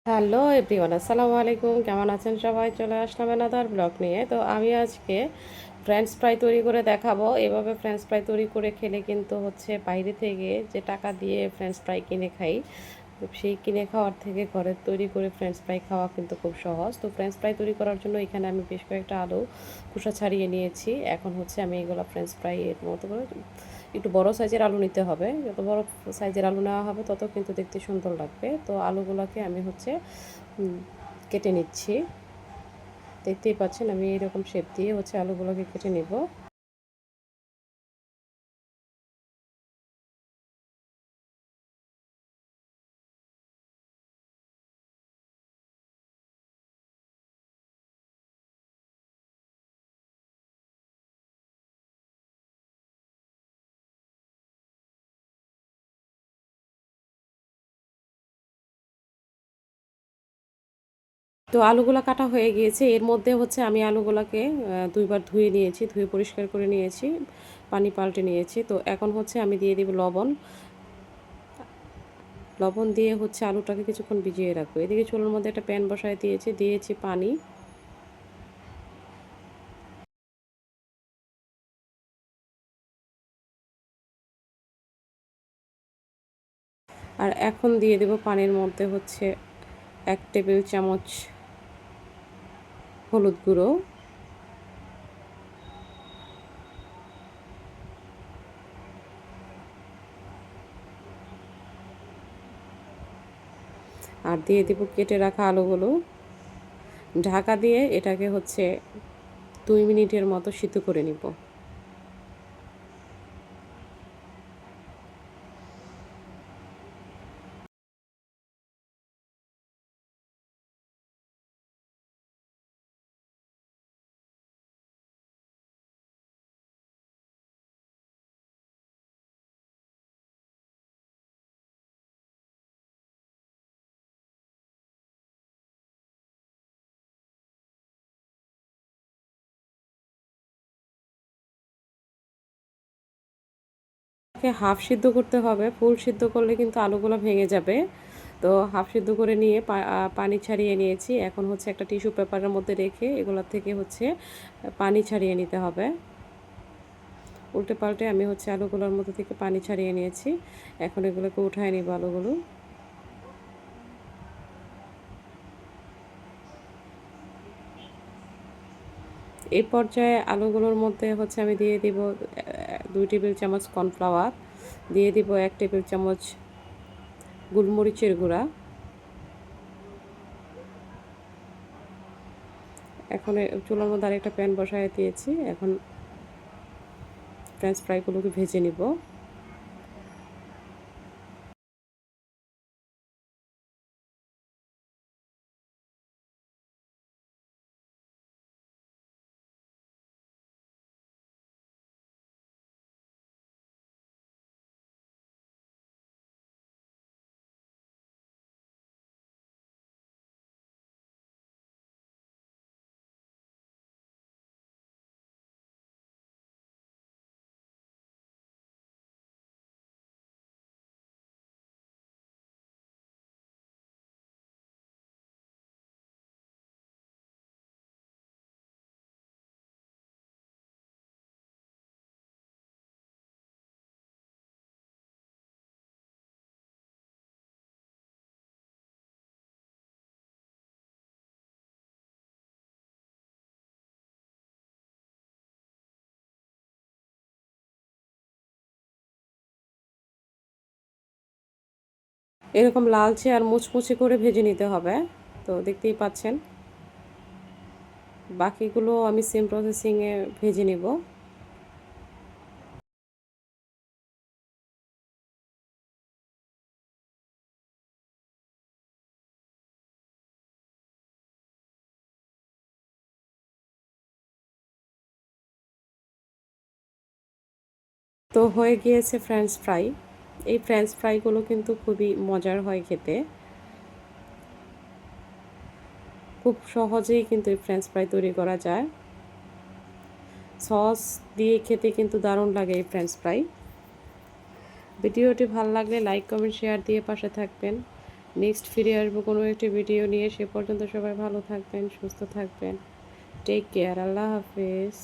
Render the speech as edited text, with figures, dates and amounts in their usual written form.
Hello everyone, আসসালামু আলাইকুম। কেমন আছেন সবাই? চলে আসলাম এনাদার ব্লগ নিয়ে। তো আমি আজকে ফ্রেঞ্চ ফ্রাই তৈরি করে দেখাবো। এভাবে ফ্রেঞ্চ ফ্রাই তৈরি করে খেলে কিন্তু বাইরে থেকে যে টাকা দিয়ে ফ্রেঞ্চ ফ্রাই কিনে খাই, সেই কিনে খাওয়ার থেকে ঘরে তৈরি করে ফ্রেঞ্চ ফ্রাই খাওয়া কিন্তু খুব সহজ। তো ফ্রেঞ্চ ফ্রাই তৈরি করার জন্য এখানে আমি বেশ কয়েকটা আলু খোসা ছাড়িয়ে নিয়েছি। এখন আমি এগুলো ফ্রেঞ্চ ফ্রাই এর মতো করে একটু বড় সাইজের আলু নিতে হবে। যত বড় সাইজের আলু নেওয়া হবে তত কিন্তু দেখতে সুন্দর লাগবে। তো আলুগুলোকে আমি কেটে নিচ্ছি। দেখতেই পাচ্ছেন আমি এরকম শেপ দিয়ে আলুগুলোকে কেটে নেব। তো আলুগুলা কাটা হয়ে গিয়েছে। এর মধ্যে আমি আলুগুলাকে দুইবার ধুয়ে নিয়েছি, ধুয়ে পরিষ্কার করে নিয়েছি, পানি পাল্টে নিয়েছি। তো এখন আমি দিয়ে দিব লবণ। লবণ দিয়ে আলুটাকে কিছুক্ষণ ভিজিয়ে রাখবো। এদিকে চুলার মধ্যে একটা প্যান বসায় দিয়েছি, দিয়েছি পানি। আর এখন দিয়ে দেব পানির মধ্যে 1 টেবিল চামচ হলুদ গুঁড়ো, আর দিয়ে দেব কেটে রাখা আলুগুলো। ঢাকা দিয়ে এটাকে 2 মিনিটের মতো সিদ্ধ করে নিব। হাফ সিদ্ধ করতে হবে, ফুল সিদ্ধ করলে কিন্তু আলুগুলো ভেঙে যাবে। তো হাফ সিদ্ধ করে নিয়ে পানি ছাড়িয়ে নিয়েছি। এখন একটা টিস্যু পেপারের মধ্যে রেখে এগুলোর থেকে পানি ছাড়িয়ে নিতে হবে। উল্টে পাল্টে আমি আলুগুলোর মধ্যে থেকে পানি ছাড়িয়ে নিয়েছি। এখন এগুলোকে উঠায় নিব আলুগুলো। এই পর্যায়ে আলুগুলোর মধ্যে আমি দিয়ে দিব 2 টেবিল চামচ কর্নফ্লাওয়ার, দিয়ে দিব 1 টেবিল চামচ গোলমরিচের গুঁড়া। এখন চুলার মধ্যে আরেকটা প্যান বসায় দিয়েছি। এখন ফ্রেঞ্চ ফ্রাইগুলোকে ভেজে নিব। এরকম লালচে আর মুচমুচে করে ভেজে নিতে হবে। তো দেখতেই পাচ্ছেন, বাকিগুলো আমি সেম প্রসেসিংয়ে ভেজে নিব। তো হয়ে গিয়েছে ফ্রেঞ্চ ফ্রাই। এই ফ্রেঞ্চ ফ্রাইগুলো কিন্তু খুবই মজার হয় খেতে। খুব সহজেই কিন্তু এই ফ্রেঞ্চ ফ্রাই তৈরি করা যায়। সস দিয়ে খেতে কিন্তু দারুণ লাগে এই ফ্রেঞ্চ ফ্রাই। ভিডিওটি ভালো লাগলে লাইক, কমেন্ট, শেয়ার দিয়ে পাশে থাকবেন। নেক্সট ফিরে আসবো কোনো একটি ভিডিও নিয়ে। সে পর্যন্ত সবাই ভালো থাকবেন, সুস্থ থাকবেন। Take care. আল্লাহ হাফেজ।